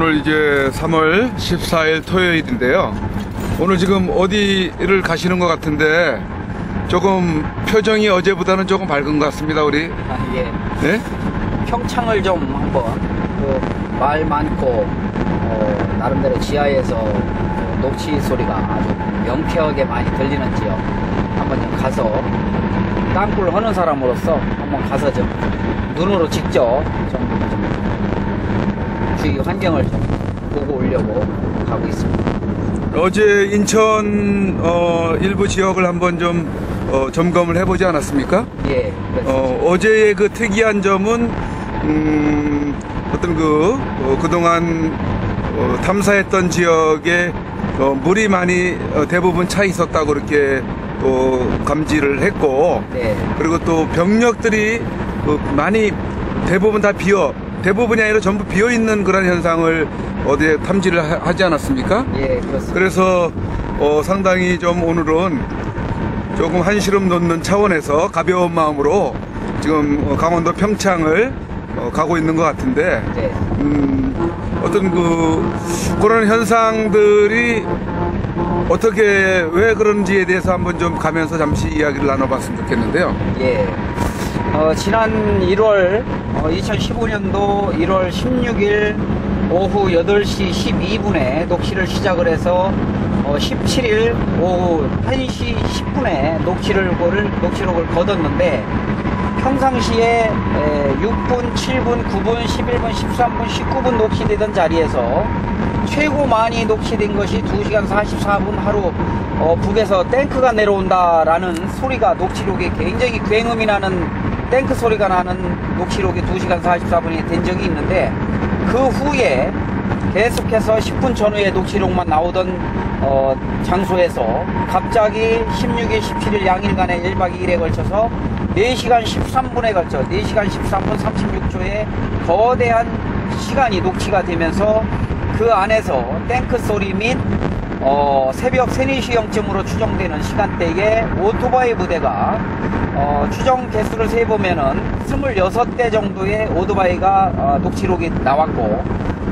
오늘 이제 3월 14일 토요일인데요. 오늘 지금 어디를 가시는 것 같은데 조금 표정이 어제보다는 조금 밝은 것 같습니다, 우리. 예. 네? 평창을 좀 한번 말 많고 나름대로 지하에서 녹취 소리가 아주 명쾌하게 많이 들리는 지역 한번 좀 가서 땅굴 하는 사람으로서 한번 가서 좀 눈으로 직접 좀 주위 환경을 좀 보고 오려고 가고 있습니다. 어제 인천 일부 지역을 한번 좀 점검을 해보지 않았습니까? 예. 어제의 그 특이한 점은 어떤 그동안 탐사했던 지역에 물이 많이 대부분 차 있었다고 그렇게 또 감지를 했고, 네. 그리고 또 병력들이 많이 대부분이 아니라 전부 비어 있는 그런 현상을 어디에 탐지를 하지 않았습니까? 예, 그렇습니다. 그래서 상당히 좀 오늘은 조금 한시름 돋는 차원에서 가벼운 마음으로 지금 강원도 평창을 가고 있는 것 같은데, 네. 어떤 그런 현상들이 어떻게 왜 그런지에 대해서 한번 좀 가면서 잠시 이야기를 나눠봤으면 좋겠는데요. 예. 지난 2015년도 1월 16일 오후 8시 12분에 녹취를 시작을 해서 17일 오후 1시 10분에 녹취록을 거뒀는데, 평상시에 6분, 7분, 9분, 11분, 13분, 19분 녹취되던 자리에서 최고 많이 녹취된 것이 2시간 44분 하루 북에서 탱크가 내려온다라는 소리가 녹취록에 굉장히 굉음이 나는 탱크 소리가 나는 녹취록이 2시간 44분이 된 적이 있는데, 그 후에 계속해서 10분 전후에 녹취록만 나오던 장소에서 갑자기 16일, 17일 양일간의 1박 2일에 걸쳐서 4시간 13분에 걸쳐 4시간 13분 36초의 거대한 시간이 녹취가 되면서 그 안에서 탱크 소리 및 새벽 3, 4시경쯤으로 추정되는 시간대에 오토바이 부대가 추정 개수를 세보면은 26대 정도의 오토바이가 녹취록이 나왔고,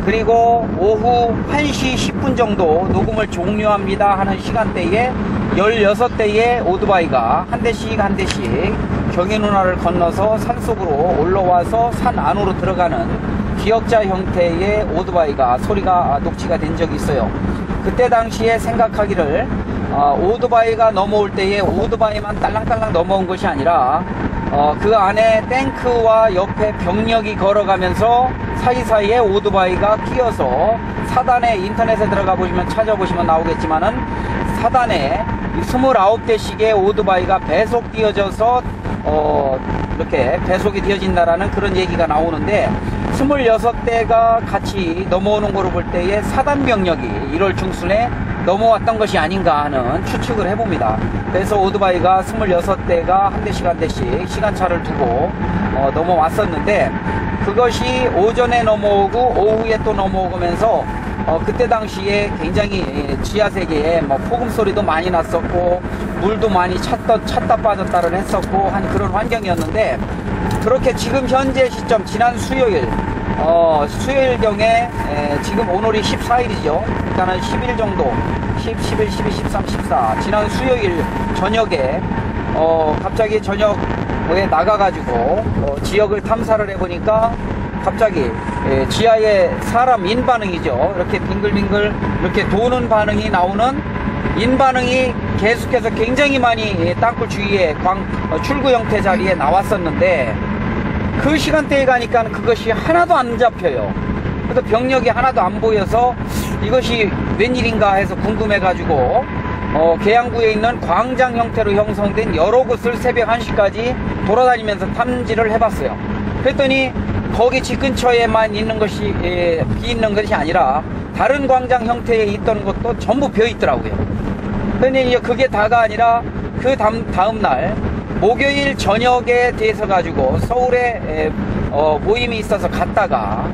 그리고 오후 1시 10분 정도 녹음을 종료합니다 하는 시간대에 16대의 오토바이가 한 대씩 경인운하를 건너서 산속으로 올라와서 산 안으로 들어가는 기역자 형태의 오토바이가 소리가 녹취가 된 적이 있어요. 그때 당시에 생각하기를 오토바이가 넘어올 때에 오토바이만 딸랑딸랑 넘어온 것이 아니라 그 안에 탱크와 옆에 병력이 걸어가면서 사이사이에 오토바이가 끼어서 사단에 인터넷에 들어가 보시면 찾아보시면 나오겠지만은 사단에 29대씩의 오토바이가 배속 띄어져서 이렇게 배속이 되어진다라는 그런 얘기가 나오는데, 26대가 같이 넘어오는 거로 볼 때에 사단 병력이 1월 중순에 넘어왔던 것이 아닌가 하는 추측을 해봅니다. 그래서 오토바이가 26대가 한 대씩 시간차를 두고 넘어왔었는데, 그것이 오전에 넘어오고 오후에 또 넘어오면서 그때 당시에 굉장히 지하세계에 폭음 소리도 많이 났었고 물도 많이 찼다 빠졌다를 했었고 한 그런 환경이었는데, 그렇게 지금 현재 시점 지난 수요일경에 지금 오늘이 14일이죠. 일단은 10일 정도 11, 12, 13, 14 지난 수요일 저녁에 갑자기 저녁에 나가가지고 지역을 탐사를 해보니까 갑자기 지하에 사람 인반응이죠. 이렇게 빙글빙글 이렇게 도는 반응이 나오는 인반응이 계속해서 굉장히 많이 땅굴 주위에 출구 형태 자리에 나왔었는데, 그 시간대에 가니까 그것이 하나도 안 잡혀요. 그래서 병력이 하나도 안 보여서 이것이 웬일인가 해서 궁금해가지고 계양구에 있는 광장 형태로 형성된 여러 곳을 새벽 1시까지 돌아다니면서 탐지를 해봤어요. 그랬더니 거기 집 근처에만 있는 것이 비있는 것이 아니라 다른 광장 형태에 있던 것도 전부 비어있더라고요. 그런데 이제 그게 다가 아니라 그 다음날 목요일 저녁에 대해서 가지고 서울에 모임이 있어서 갔다가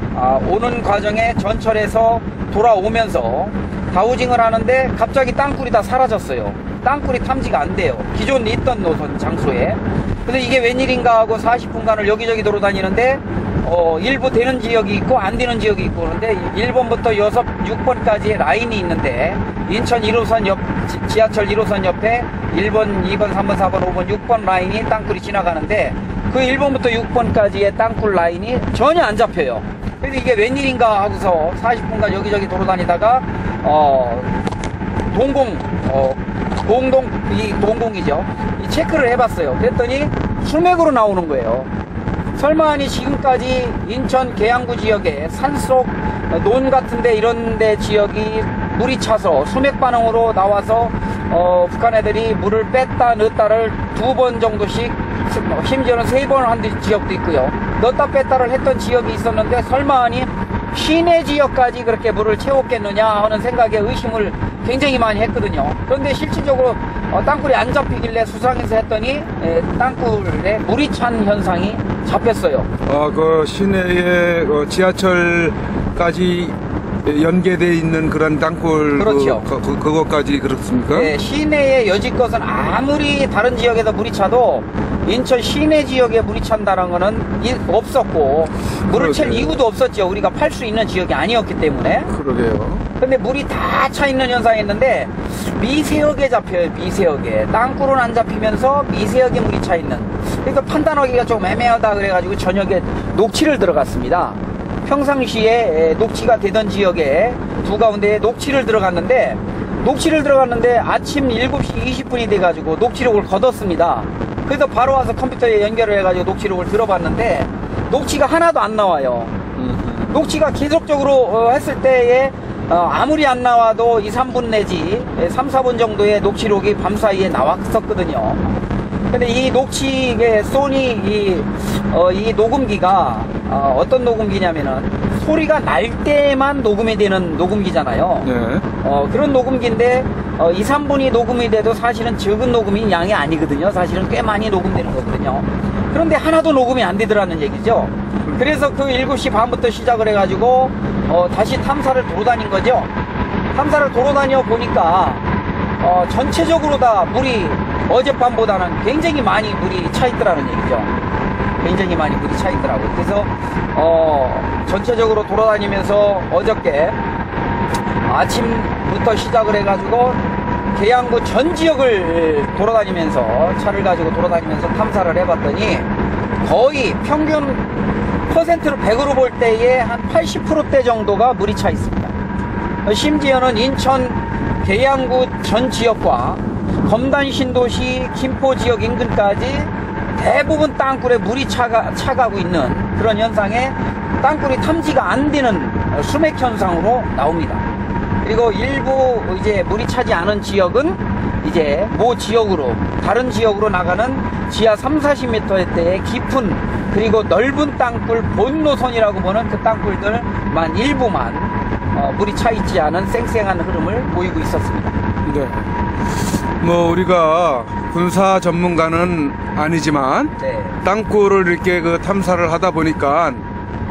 오는 과정에 전철에서 돌아오면서 다우징을 하는데 갑자기 땅굴이 다 사라졌어요. 땅굴이 탐지가 안 돼요. 기존 있던 노선 장소에. 근데 이게 웬일인가 하고 40분간을 여기저기 돌아다니는데 일부 되는 지역이 있고 안 되는 지역이 있고 그런데 1번부터 6번까지의 라인이 있는데 인천 1호선 옆 지하철 1호선 옆에 1번, 2번, 3번, 4번, 5번, 6번 라인이 땅굴이 지나가는데 그 1번부터 6번까지의 땅굴 라인이 전혀 안 잡혀요. 그래서 이게 웬일인가 하고서 40분간 여기저기 돌아다니다가 동공이죠. 이 체크를 해봤어요. 그랬더니 수맥으로 나오는 거예요. 설마하니 지금까지 인천 계양구 지역에 산속 논 같은데 이런데 지역이 물이 차서 수맥 반응으로 나와서 북한 애들이 물을 뺐다 넣었다를 2번 정도씩 심지어는 3번을 한 지역도 있고요. 넣었다 뺐다를 했던 지역이 있었는데 설마하니 시내 지역까지 그렇게 물을 채웠겠느냐 하는 생각에 의심을 굉장히 많이 했거든요. 그런데 실질적으로 땅굴이 안 잡히길래 수상해서 했더니 땅굴에 물이 찬 현상이 잡혔어요. 그 시내에 지하철까지 연계되어 있는 그런 땅굴 그렇죠. 그것까지 그렇습니까? 네, 시내의 여지껏은 아무리 다른 지역에서 물이 차도 인천 시내 지역에 물이 찬다는 거는 없었고 물을 챌 이유도 없었죠. 우리가 팔 수 있는 지역이 아니었기 때문에. 그러게요. 근데 물이 다 차 있는 현상이 있는데 미세하게 잡혀요. 미세하게. 땅굴은 안 잡히면서 미세하게 물이 차 있는. 그러니까 판단하기가 좀 애매하다 그래가지고 저녁에 녹취를 들어갔습니다. 평상시에 녹취가 되던 지역에 두 가운데에 녹취를 들어갔는데 아침 7시 20분이 돼가지고 녹취록을 거뒀습니다. 그래서 바로 와서 컴퓨터에 연결을 해가지고 녹취록을 들어봤는데 녹취가 하나도 안 나와요. 녹취가 계속적으로 했을 때에 아무리 안 나와도 2, 3분 내지 3, 4분 정도의 녹취록이 밤사이에 나왔었거든요. 근데 이 녹취의 소니 이 녹음기가 어떤 녹음기냐면은 소리가 날 때만 녹음이 되는 녹음기잖아요. 네. 그런 녹음기인데 2, 3분이 녹음이 돼도 사실은 적은 녹음이 양이 아니거든요. 사실은 꽤 많이 녹음되는 거거든요. 그런데 하나도 녹음이 안 되더라는 얘기죠. 그래서 그 7시 반부터 시작을 해가지고 다시 탐사를 돌아다닌 거죠. 탐사를 돌아다녀 보니까 전체적으로 다 물이 어젯밤보다는 굉장히 많이 물이 차 있더라는 얘기죠. 굉장히 많이 물이 차 있더라고요. 그래서 전체적으로 돌아다니면서 어저께 아침부터 시작을 해가지고 계양구 전 지역을 돌아다니면서 차를 가지고 돌아다니면서 탐사를 해봤더니 거의 평균 퍼센트로 100으로 볼 때에 한 80%대 정도가 물이 차 있습니다. 심지어는 인천 계양구 전 지역과 검단 신도시 김포 지역 인근까지 대부분 땅굴에 물이 차가고 있는 그런 현상에 땅굴이 탐지가 안 되는 수맥 현상으로 나옵니다. 그리고 일부 이제 물이 차지 않은 지역은 이제 모 지역으로 다른 지역으로 나가는 지하 3, 40m대의 깊은 그리고 넓은 땅굴 본노선이라고 보는 그 땅굴들만 일부만 물이 차 있지 않은 쌩쌩한 흐름을 보이고 있었습니다. 네. 뭐 우리가 군사 전문가는 아니지만 네. 땅굴을 이렇게 그 탐사를 하다 보니까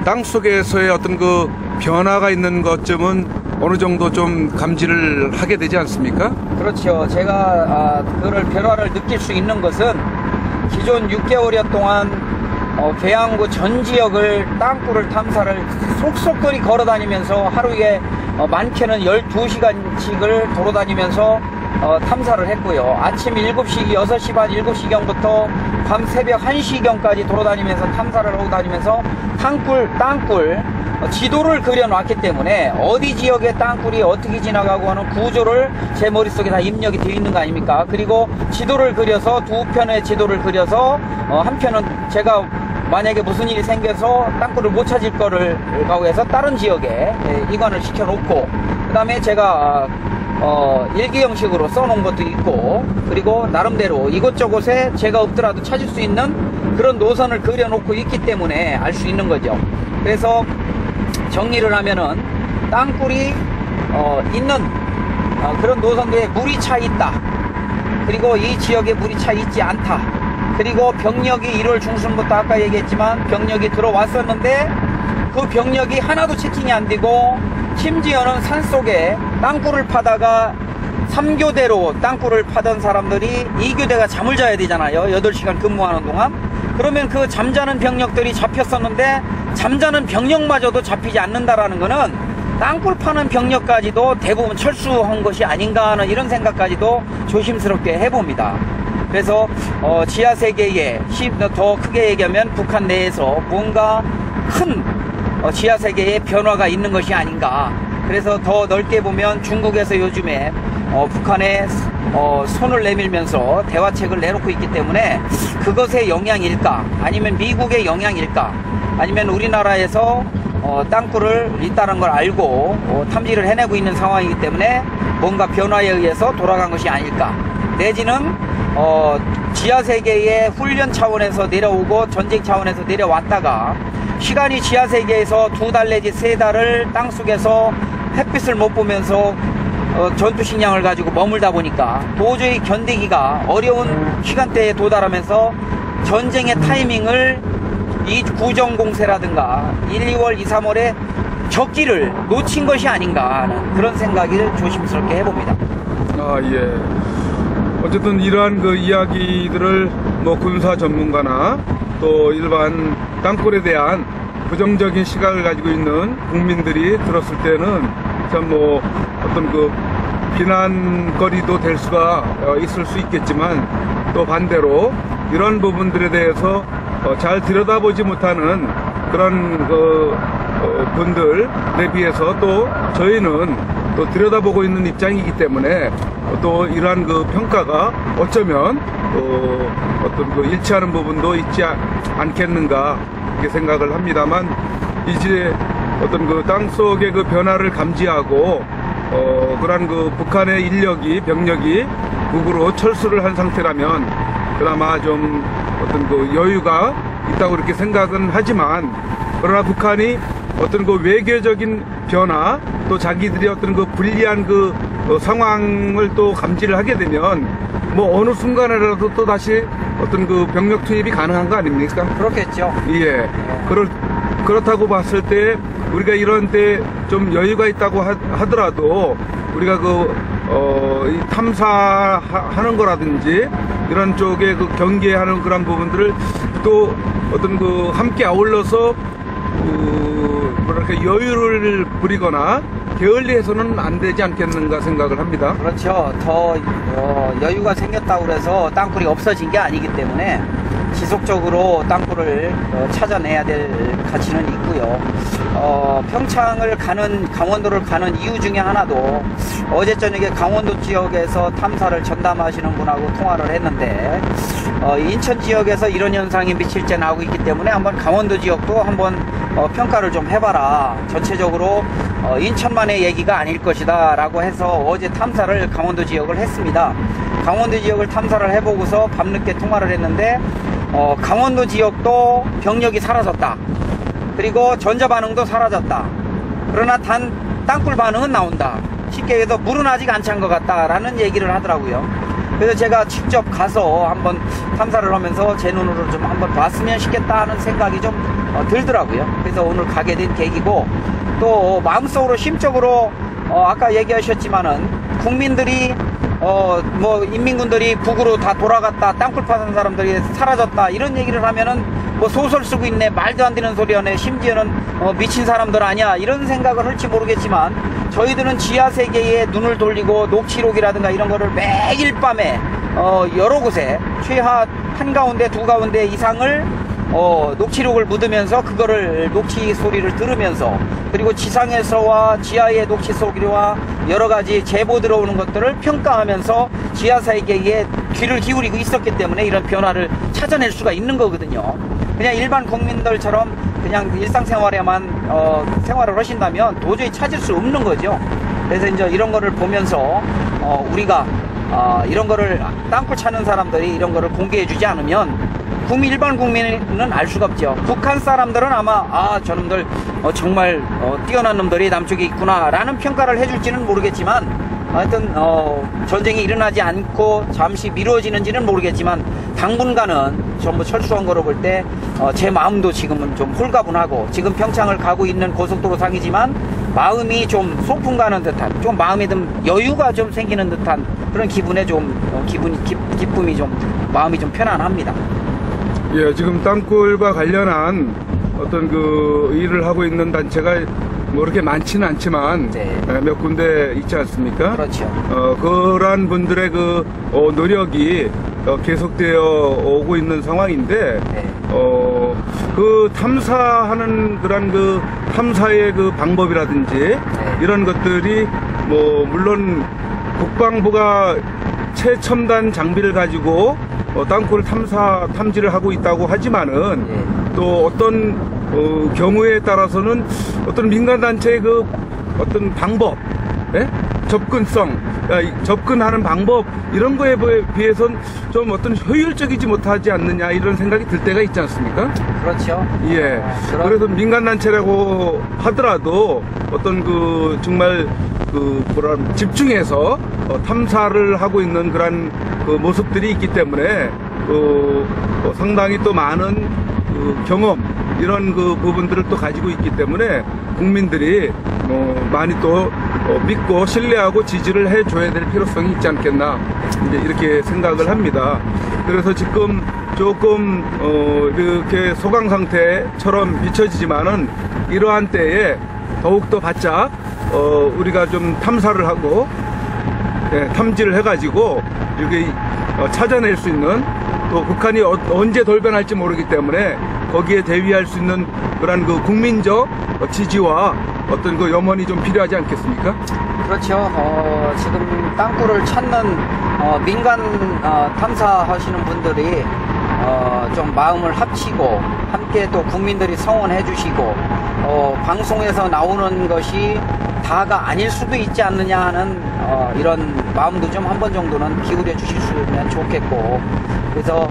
땅 속에서의 어떤 그 변화가 있는 것쯤은 어느 정도 좀 감지를 하게 되지 않습니까? 그렇죠. 제가 그걸 변화를 느낄 수 있는 것은 기존 6개월여 동안 계양구 전 지역을 땅굴을 탐사를 속속거리 걸어다니면서 하루에 많게는 12시간씩을 돌아다니면서 탐사를 했고요. 아침 7시, 6시 반, 7시경부터 밤 새벽 1시경까지 돌아다니면서 탐사를 하고 다니면서 땅굴 지도를 그려놨기 때문에 어디 지역의 땅굴이 어떻게 지나가고 하는 구조를 제 머릿속에 다 입력이 되어 있는 거 아닙니까? 그리고 지도를 그려서 두 편의 지도를 그려서 한 편은 제가 만약에 무슨 일이 생겨서 땅굴을 못 찾을 거를 가고 해서 다른 지역에 이관을 시켜놓고 그 다음에 제가 일기 형식으로 써놓은 것도 있고 그리고 나름대로 이곳저곳에 제가 없더라도 찾을 수 있는 그런 노선을 그려놓고 있기 때문에 알 수 있는 거죠. 그래서 정리를 하면은 땅굴이 있는 그런 노선도에 물이 차 있다. 그리고 이 지역에 물이 차 있지 않다. 그리고 병력이 1월 중순부터 아까 얘기했지만 병력이 들어왔었는데 그 병력이 하나도 채팅이 안 되고 심지어는 산속에 땅굴을 파다가 3교대로 땅굴을 파던 사람들이 2교대가 잠을 자야 되잖아요. 8시간 근무하는 동안. 그러면 그 잠자는 병력들이 잡혔었는데 잠자는 병력마저도 잡히지 않는다라는 거는 땅굴 파는 병력까지도 대부분 철수한 것이 아닌가 하는 이런 생각까지도 조심스럽게 해봅니다. 그래서 지하세계에 더 크게 얘기하면 북한 내에서 뭔가 큰 지하세계에 변화가 있는 것이 아닌가. 그래서 더 넓게 보면 중국에서 요즘에 북한에 손을 내밀면서 대화책을 내놓고 있기 때문에 그것의 영향일까, 아니면 미국의 영향일까, 아니면 우리나라에서 땅굴을 있다는 걸 알고 탐지를 해내고 있는 상황이기 때문에 뭔가 변화에 의해서 돌아간 것이 아닐까, 내지는 지하세계의 훈련 차원에서 내려오고 전쟁 차원에서 내려왔다가 시간이 지하세계에서 2달 내지 3달을 땅속에서 햇빛을 못 보면서 전투식량을 가지고 머물다 보니까 도저히 견디기가 어려운 시간대에 도달하면서 전쟁의 타이밍을 이 구정공세라든가 1, 2월, 2, 3월에 적기를 놓친 것이 아닌가 하는 그런 생각을 조심스럽게 해봅니다. 아, 예. 어쨌든 이러한 그 이야기들을 뭐 군사 전문가나 또 일반 땅굴에 대한 부정적인 시각을 가지고 있는 국민들이 들었을 때는 참 뭐 어떤 그 비난거리도 될 수가 있을 수 있겠지만, 또 반대로 이런 부분들에 대해서 잘 들여다보지 못하는 그런 그 분들에 비해서 또 저희는 또 들여다보고 있는 입장이기 때문에 또 이러한 그 평가가 어쩌면 어떤 그 일치하는 부분도 있지 않겠는가 이렇게 생각을 합니다만, 이제 어떤 그 땅속의 그 변화를 감지하고 그러한 그 북한의 인력이 병력이 북으로 철수를 한 상태라면 그나마 좀 어떤 그 여유가 있다고 그렇게 생각은 하지만, 그러나 북한이 어떤 그 외교적인 변화, 또 자기들이 어떤 그 불리한 그 상황을 또 감지를 하게 되면 뭐 어느 순간에라도 또 다시 어떤 그 병력 투입이 가능한 거 아닙니까? 그렇겠죠. 예. 그렇다고 봤을 때 우리가 이런 때 좀 여유가 있다고 하더라도 우리가 이 탐사하는 거라든지 이런 쪽에 그 경계하는 그런 부분들을 또 어떤 그 함께 아울러서 뭐랄까 여유를 부리거나 게을리해서는 안 되지 않겠는가 생각을 합니다. 그렇죠. 더 여유가 생겼다고 해서 땅굴이 없어진 게 아니기 때문에 지속적으로 땅굴을 찾아내야 될 가치는 있고요. 평창을 가는, 강원도를 가는 이유 중에 하나도 어제 저녁에 강원도 지역에서 탐사를 전담하시는 분하고 통화를 했는데 인천 지역에서 이런 현상이 며칠째 나오고 있기 때문에 한번 강원도 지역도 한번 평가를 좀 해봐라. 전체적으로 인천만의 얘기가 아닐 것이다 라고 해서 어제 탐사를 강원도 지역을 했습니다. 강원도 지역을 탐사를 해보고서 밤늦게 통화를 했는데 강원도 지역도 병력이 사라졌다. 그리고 전자 반응도 사라졌다. 그러나 단 땅굴 반응은 나온다. 쉽게 해서 물은 아직 안 찬 것 같다라는 얘기를 하더라고요. 그래서 제가 직접 가서 한번 탐사를 하면서 제 눈으로 좀 한번 봤으면 싶겠다 하는 생각이 좀 들더라고요. 그래서 오늘 가게 된 계기고, 또 마음속으로 심적으로 아까 얘기하셨지만은 국민들이 뭐 인민군들이 북으로 다 돌아갔다, 땅굴 파는 사람들이 사라졌다 이런 얘기를 하면은 뭐 소설 쓰고 있네, 말도 안 되는 소리 하네, 심지어는 미친 사람들 아니야 이런 생각을 할지 모르겠지만, 저희들은 지하세계에 눈을 돌리고 녹취록이라든가 이런 거를 매일 밤에 여러 곳에 최하 한가운데 두 가운데 이상을 녹취록을 묻으면서 그거를 녹취 소리를 들으면서, 그리고 지상에서와 지하의 녹취 소리와 여러 가지 제보 들어오는 것들을 평가하면서 지하세계에 귀를 기울이고 있었기 때문에 이런 변화를 찾아낼 수가 있는 거거든요. 그냥 일반 국민들처럼 그냥 일상생활에만 생활을 하신다면 도저히 찾을 수 없는 거죠. 그래서 이제 이런 거를 보면서 우리가 이런 거를 땅굴 찾는 사람들이 이런 거를 공개해 주지 않으면 일반 국민은 알 수가 없죠. 북한 사람들은 아마 저놈들 정말 뛰어난 놈들이 남쪽에 있구나 라는 평가를 해줄지는 모르겠지만, 하여튼 전쟁이 일어나지 않고 잠시 미뤄지는지는 모르겠지만 당분간은 전부 철수한 거로 볼 때 제 마음도 지금은 좀 홀가분하고, 지금 평창을 가고 있는 고속도로 상이지만 마음이 좀 소풍 가는 듯한, 좀 마음이 좀 여유가 좀 생기는 듯한 그런 기분에 좀 기쁨이 좀 마음이 좀 편안합니다. 예, 지금 땅굴과 관련한 어떤 그 일을 하고 있는 단체가 뭐 그렇게 많지는 않지만 네. 몇 군데 있지 않습니까? 그렇죠. 그러한 분들의 그 계속되어 계속되어 오고 있는 상황인데 네. 그 탐사하는 그런 그 탐사의 그 방법이라든지 네. 이런 것들이 뭐 물론 국방부가 최첨단 장비를 가지고 땅굴 탐지를 하고 있다고 하지만은 네. 또 어떤 경우에 따라서는 어떤 민간단체의 그 어떤 방법, 예? 접근성, 접근하는 방법 이런 거에 비해선 좀 어떤 효율적이지 못하지 않느냐 이런 생각이 들 때가 있지 않습니까? 그렇죠. 예. 그래서 민간단체라고 하더라도 어떤 그 정말 그 집중해서 탐사를 하고 있는 그런 그 모습들이 있기 때문에 상당히 또 많은 그 경험 이런 그 부분들을 또 가지고 있기 때문에 국민들이 많이 또 믿고 신뢰하고 지지를 해줘야 될 필요성이 있지 않겠나 이제 이렇게 생각을 합니다. 그래서 지금 조금 이렇게 소강 상태처럼 비춰지지만은 이러한 때에 더욱더 바짝 우리가 좀 탐사를 하고 탐지를 해가지고 이렇게 찾아낼 수 있는 또 북한이 언제 돌변할지 모르기 때문에 거기에 대비할 수 있는 그런 그 국민적 지지와 어떤 그 염원이 좀 필요하지 않겠습니까? 그렇죠. 지금 땅굴을 찾는 민간 탐사하시는 분들이 좀 마음을 합치고 함께 또 국민들이 성원해 주시고 방송에서 나오는 것이 다가 아닐 수도 있지 않느냐 하는 이런 마음도 좀 한 번 정도는 기울여 주시면 좋겠고, 그래서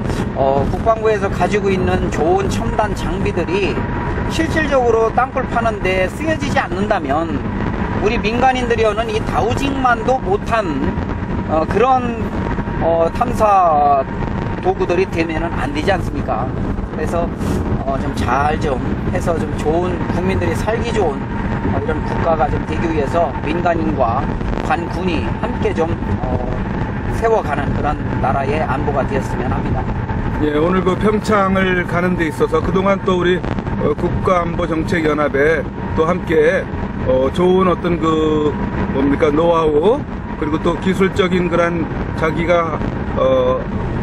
국방부에서 가지고 있는 좋은 첨단 장비들이 실질적으로 땅굴 파는데 쓰여지지 않는다면 우리 민간인들이 오는 이 다우징만도 못한 그런 탐사 도구들이 되면은 안 되지 않습니까? 그래서 좀 잘 좀 해서 좀 좋은 국민들이 살기 좋은 이런 국가가 좀 되기 위해서 민간인과 관군이 함께 좀 세워가는 그런 나라의 안보가 되었으면 합니다. 예, 오늘 그 평창을 가는 데 있어서 그동안 또 우리 국가안보정책연합에 또 함께 좋은 어떤 그 뭡니까 노하우 그리고 또 기술적인 그런 자기가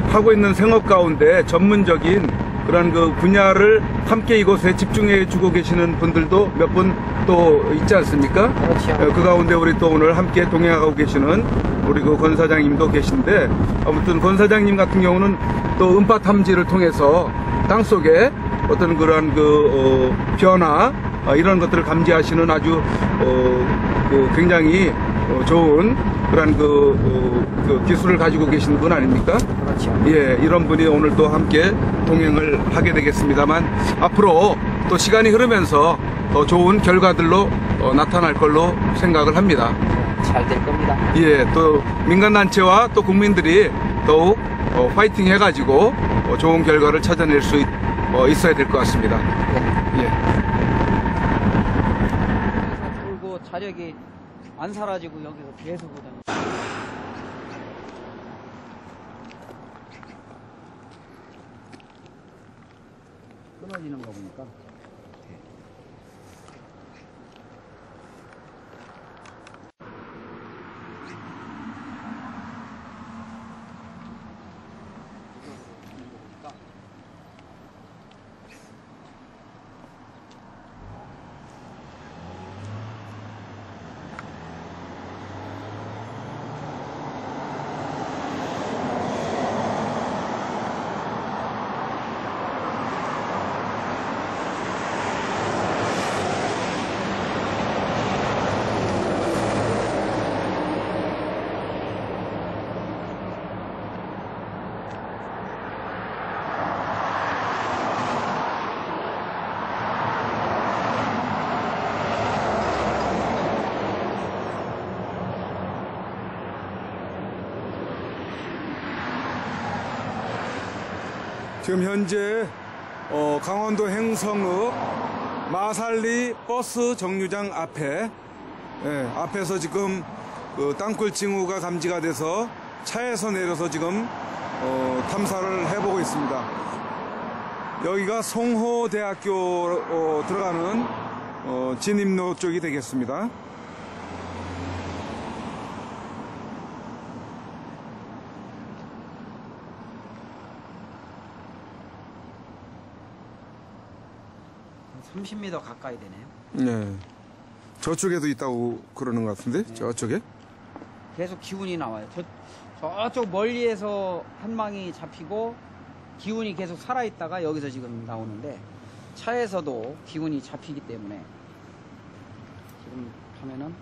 하고 있는 생업 가운데 전문적인 그런 그 분야를 함께 이곳에 집중해 주고 계시는 분들도 몇 분 또 있지 않습니까? 그렇죠. 그 가운데 우리 또 오늘 함께 동행하고 계시는 우리 그 권 사장님도 계신데, 아무튼 권 사장님 같은 경우는 또 음파 탐지를 통해서 땅 속에 어떤 그런 그 변화 이런 것들을 감지하시는 아주 그 굉장히 좋은 그런 그 기술을 가지고 계신 분 아닙니까? 그렇죠. 예, 이런 분이 오늘 또 함께 동행을 하게 되겠습니다만 앞으로 또 시간이 흐르면서 더 좋은 결과들로 나타날 걸로 생각을 합니다. 잘 될 겁니다. 예, 또 민간단체와 또 국민들이 더욱 파이팅 해가지고 좋은 결과를 찾아낼 수 있어야 될 것 같습니다. 네. 예. 그리고 자력이 안 사라지고 여기서 계속 오잖아요. 끊어지는 거 보니까. 지금 현재 강원도 행성읍 마살리 버스 정류장 앞에 예, 앞에서 지금 그 땅굴 징후가 감지가 돼서 차에서 내려서 지금 탐사를 해보고 있습니다. 여기가 송호대학교 들어가는 진입로 쪽이 되겠습니다. 한 30m 가까이 되네요. 네. 저쪽에도 있다고 그러는 것 같은데? 네. 저쪽에? 계속 기운이 나와요. 저쪽 멀리에서 한 망이 잡히고 기운이 계속 살아있다가 여기서 지금 나오는데 차에서도 기운이 잡히기 때문에 지금 가면은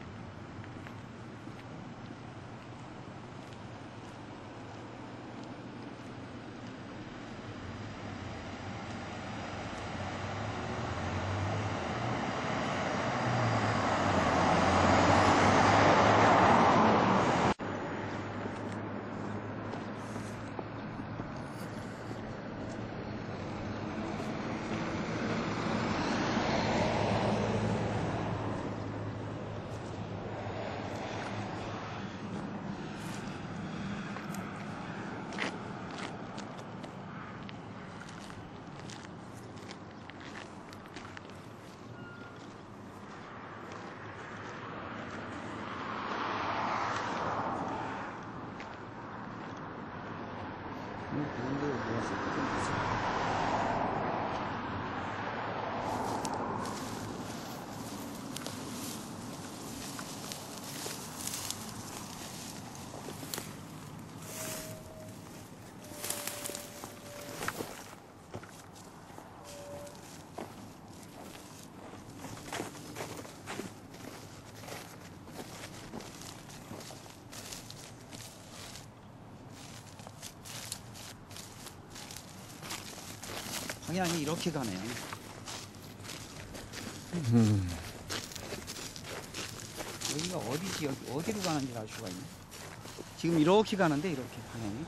방향이 이렇게 가네요. 여기가 어디지? 여기 어디로 가는지 알 수가 있네. 지금 이렇게 가는데 이렇게 방향이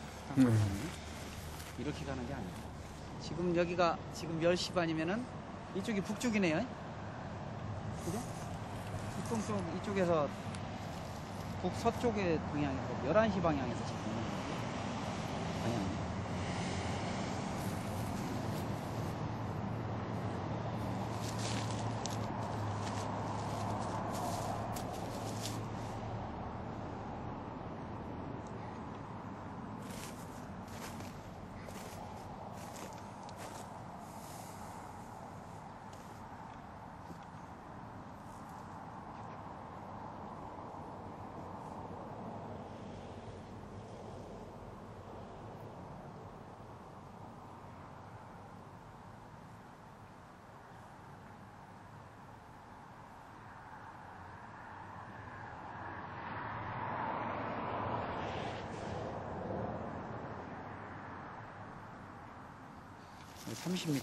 이렇게 가는 게 아니에요. 지금 여기가 지금 10시 반이면은 이쪽이 북쪽이네요. 그죠? 북동쪽 이쪽에서 북서쪽의 방향이고 11시 방향에서 지금 오는 거예요. 방향이. 네, 30m.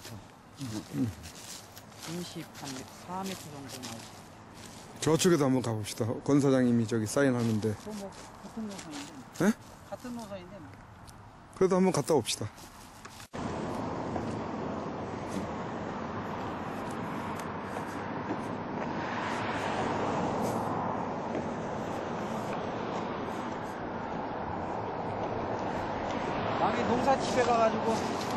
34m 정도 나오죠. 저쪽에도 한번 가봅시다. 권 사장님이 저기 사인하는데. 뭐 같은 노선인데. 예? 같은 노선인데. 그래도 한번 갔다 옵시다. 남이 농사집에 가가지고 네.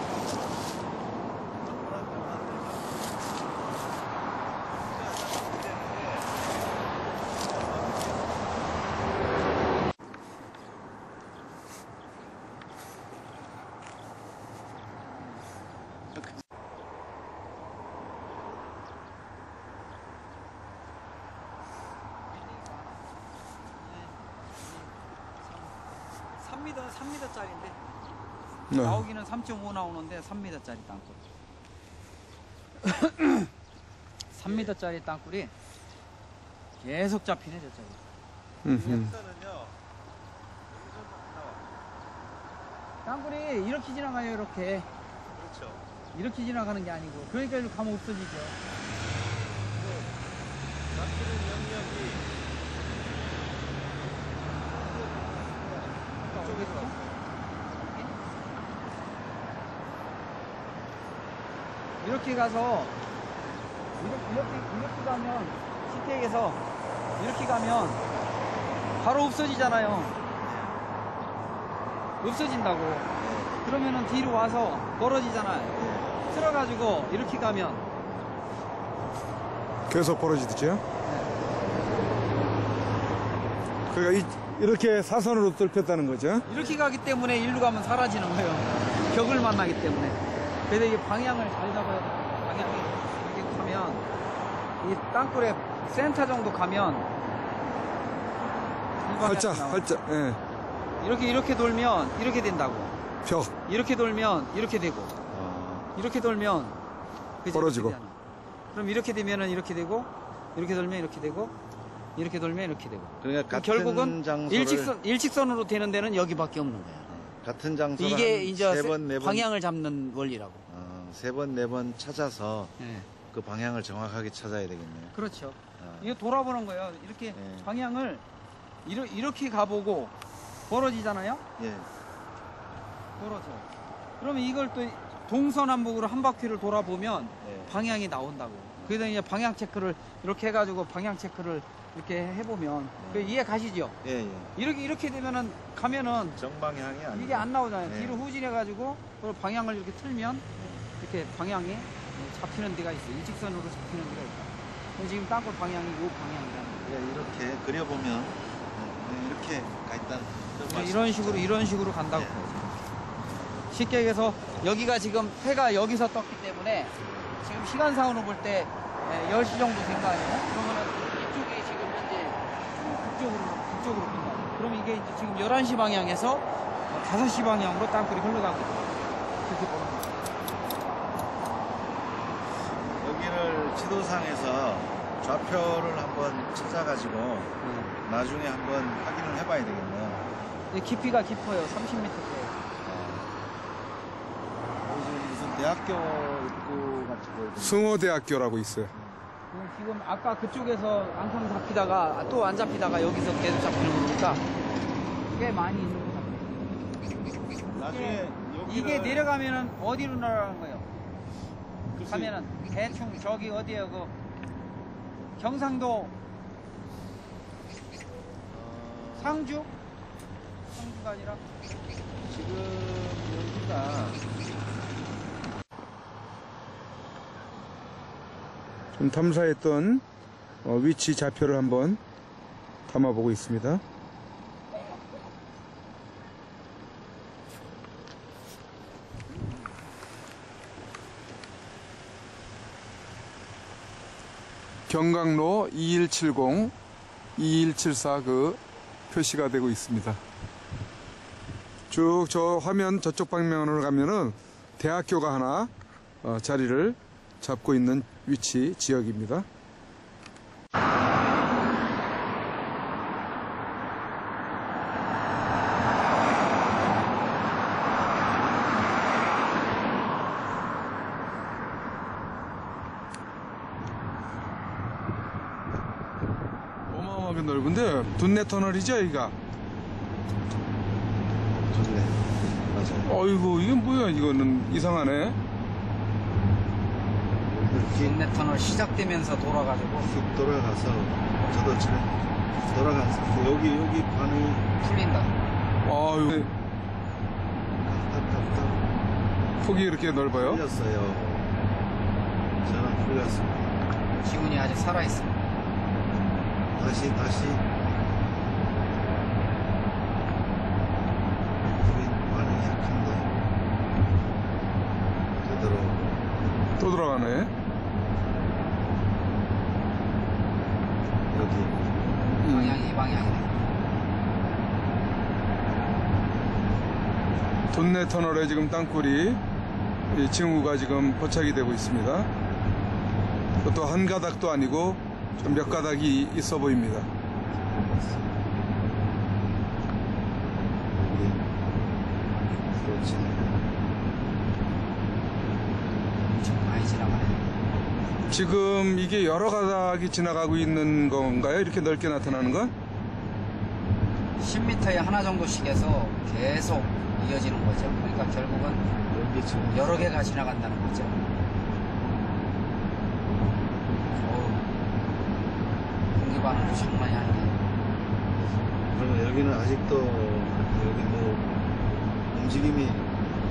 3m짜리인데 네. 나오기는 3.5 나오는데 3m짜리 땅굴 3m짜리 땅굴이 계속 잡히네 저쪽에. 일단은요. 땅굴이 이렇게 지나가요. 이렇게 그렇죠. 이렇게 지나가는 게 아니고 그러니까 이렇게 가면 없어지죠. 남기는 영역이 이쪽에서 왔어요. 이렇게 가서 이렇게 가면 시택에서 이렇게 가면 바로 없어지잖아요. 없어진다고. 그러면은 뒤로 와서 멀어지잖아요. 틀어가지고 이렇게 가면 계속 벌어지듯이요? 그러니까 이렇게 사선으로 뚫혔다는 거죠? 이렇게 가기 때문에 일로 가면 사라지는 거예요. 벽을 만나기 때문에. 그래서 이게 방향을 잘 잡아야 돼요. 방향이 이렇게 가면 이 땅굴의 센터 정도 가면 이 방향이 활짝, 나와요. 활짝, 예. 이렇게 돌면 이렇게 된다고. 벽. 이렇게 돌면 이렇게 되고 이렇게 돌면 그죠? 벌어지고. 이렇게 되잖아. 그럼 이렇게 되면은 이렇게 되고 이렇게 돌면 이렇게 되고 이렇게 돌면 이렇게 되고. 그러니까 그럼 같은 결국은 장소를 일직선으로 되는 데는 여기밖에 없는 거야. 같은 장소를 이게 이제 세 번, 네 번, 방향을 잡는 원리라고. 세 번, 네 번 찾아서 예. 그 방향을 정확하게 찾아야 되겠네요. 그렇죠. 아. 이거 돌아보는 거예요. 이렇게 예. 방향을 이렇게 가보고 벌어지잖아요. 예. 벌어져. 그러면 이걸 또 동서남북으로 한 바퀴를 돌아보면 예. 방향이 나온다고. 그래서 이제 방향 체크를 이렇게 해가지고 방향 체크를 이렇게 해보면 그 이해 가시죠? 예, 예. 이렇게 되면은 가면은 정방향이 아니고 이게 안 나오잖아요. 네. 뒤로 후진해가지고 그리고 방향을 이렇게 틀면 이렇게 방향이 잡히는 데가 있어요. 일직선으로 잡히는 데가 있다. 그럼 지금 땅굴 방향이 이 방향이라는 거예요. 예, 이렇게 그려보면 이렇게 가 있다는 그런 이런 식으로 간다고. 예. 쉽게 얘기해서 여기가 지금 해가 여기서 떴기 때문에 지금 시간상으로 볼 때 10시 정도 된 거 아니에요? 그러면은 이쪽이 지금 현재 북쪽으로 뜬다. 그럼 이게 이제 지금 11시 방향에서 5시 방향으로 땅굴이 흘러가고 있어요. 그렇게 보는 거예요. 여기를 지도상에서 좌표를 한번 찾아가지고 나중에 한번 확인을 해봐야 되겠네요. 깊이가 깊어요. 30m 돼요. 여기 지금 무슨 대학교 입구 같이 보이던데. 승호대학교라고 있어요. 지금 아까 그쪽에서 앙상 잡히다가 또 안 잡히다가 여기서 계속 잡히는 거니까 꽤 많이 있는 것 같아요. 나중에 이게 내려가면은 어디로 날아가는 거예요? 글쎄, 가면은 대충 저기 어디에요? 그 경상도 상주? 상주가 아니라 지금 여기가 좀 탐사했던 위치 좌표를 한번 담아보고 있습니다. 경강로 2170, 2174 그 표시가 되고 있습니다. 쭉 저 화면 저쪽 방면으로 가면은 대학교가 하나 자리를 잡고 있는 위치 지역입니다. 어마어마하게 넓은데 둔내 터널이죠 여기가? 좋네. 맞아요. 어이구 이게 뭐야 이거는 이상하네. 이렇게 인내 터널 시작되면서 돌아가지고 쑥 돌아가서 저도 지금 돌아가서 여기 반응이 풀린다. 아유 깜깜깜깜 폭이 이렇게 넓어요? 풀렸어요. 저는 풀렸습니다. 기운이 아직 살아있습니다. 다시 우린 반응이 약한데 되도록 또 돌아가네. 여기 방향이 이 방향이네. 둔내 터널에 지금 땅굴이 이 징후가 지금 포착이 되고 있습니다. 그것도 한 가닥도 아니고 좀 몇 가닥이 있어 보입니다. 여기 그렇지. 지금 많이 지나가네. 지금 이게 여러 가닥이 지나가고 있는 건가요? 이렇게 넓게 나타나는 건? 10m에 하나 정도씩 해서 계속 이어지는 거죠. 그러니까 결국은 여기 지금 여러 개가 지나간다는 거죠. 가는 곳이 장난이 아니에요. 그러면 여기는 아직도 여기 뭐 움직임이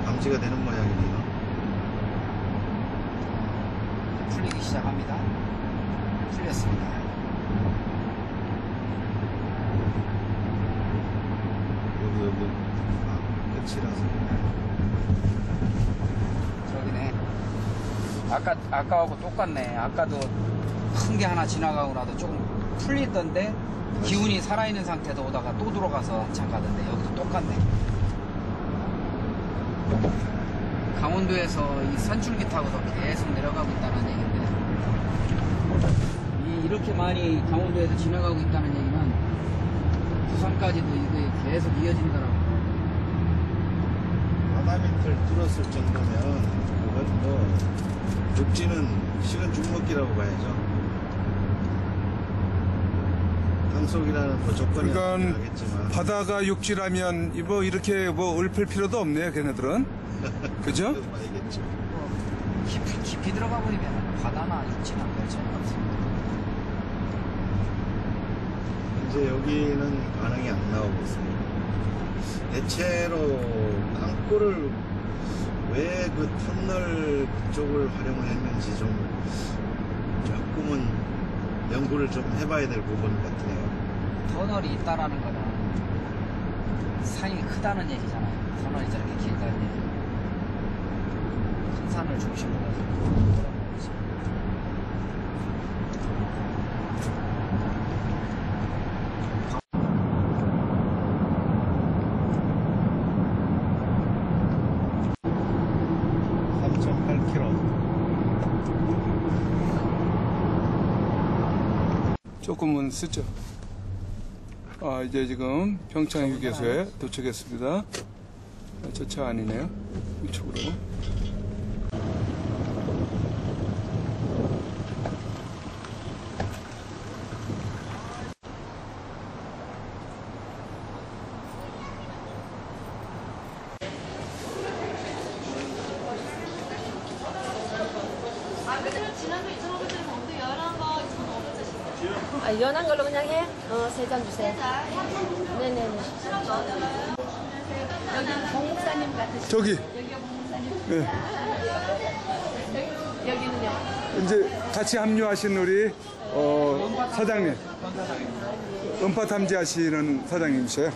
감지가 되는 모양이네요. 풀리기 시작합니다. 풀렸습니다. 여기 끝이라서. 저기네. 아까하고 똑같네. 아까도 큰 게 하나 지나가고 나도 조금 풀리던데 기운이 살아있는 상태도 오다가 또 들어가서 한참 가던데 여기도 똑같네. 강원도에서 이 선줄기 타고도 계속 내려가고 있다는 얘기인데 이렇게 많이 강원도에서 지나가고 있다는 얘기는 부산까지도 이게 계속 이어진다라고. 바다 밑을 뚫었을 정도면 그건 뭐 육지는 식은 죽먹기라고 봐야죠. 땅속이라는 뭐 조건이 그러니까 하겠지만 바다가 육지라면 뭐 이렇게 뭐 읊을 필요도 없네요, 걔네들은. 그죠? 봐야겠죠. 깊이 들어가 버리면 바다나 육지나 별 차이가 없습니다. 이제 여기는 반응이 안 나오고 있습니다. 대체로 땅굴을 왜 그 터널 그쪽을 활용을 했는지 조금은 연구를 좀 해봐야 될 부분 같아요. 터널이 있다라는 거는 산이 크다는 얘기잖아요. 터널이 저렇게 길다는 얘기. 큰 산을 중심으로 해서 그런 거지. 조금은 쓰죠. 이제 지금 평창 휴게소에 도착했습니다. 저 차 아니네요. 이쪽으로. 지난주 2,500원짜리 먹는데 연한 거 2,500원짜리. 아, 연한 걸로 그냥 해? 3잔 주세요. 네네네. 여기 공목사님 같으시죠? 저기. 여기가 공목사님. 네. 여기는요? 이제 같이 합류하신 우리 사장님. 음파 탐지하시는 사장님이셔요.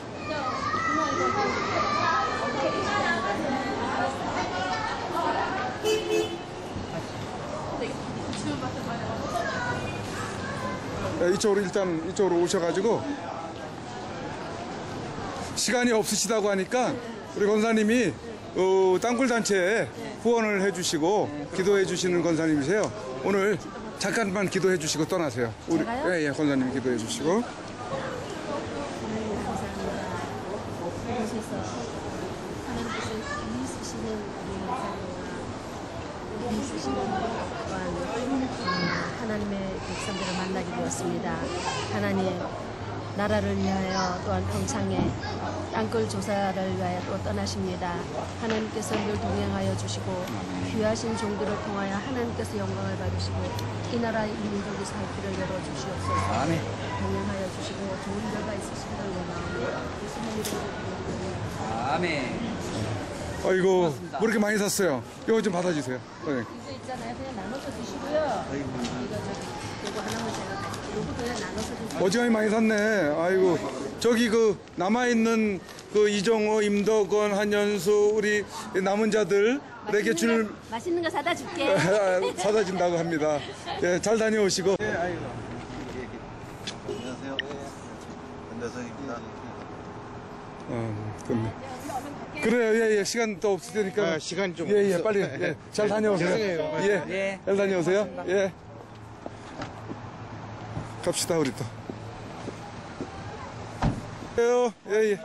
이쪽으로 일단 이쪽으로 오셔가지고 시간이 없으시다고 하니까 우리 권사님이 땅굴 단체에 후원을 해주시고 기도해 주시는 권사님이세요. 오늘 잠깐만 기도해 주시고 떠나세요. 우리 제가요? 예, 권사님 기도해 주시고. 하나님 감사합니다. 이곳에서 하나님께서 이 쓰시는 우리 사모와 이 쓰시는 또한 하나님의 백성들을 만나게 되었습니다. 하나님 나라를 위하여 또한 평창에 땅굴 조사를 위하여 또 떠나십니다. 하나님께서 늘 동행하여 주시고 귀하신 종들을 통하여 하나님께서 영광을 받으시고 이 나라의 이 민족이 살 길을 열어주시옵소서. 아멘. 동행하여 주시고 좋은 결과 있으시기를 원하오니 예수님 이름으로 아멘. 아이고 고맙습니다. 뭐 이렇게 많이 샀어요. 이거 좀 받아주세요. 네. 이거 있잖아요. 그냥 나눠서 드시고요. 이거 요거 하나만 제가 요거 그냥 나눠서 드세요. 어지간히 많이 샀네. 아이고 저기 그 남아있는 그 이정호, 임덕원, 한연수 우리 남은 자들에게 줄 맛있는 거 사다 줄게. 사다 준다고 합니다. 예, 잘 다녀오시고. 네, 아이고. 안녕하세요. 안대성입니다. 그렇네. 그래요, 예, 시간 또 없을 테니까. 시간이 좀 예, 없어. 빨리. 예, 잘 다녀오세요. 죄송해요. 예, 예. 잘 다녀오세요. 예. 갑시다, 우리 또. 예, 예.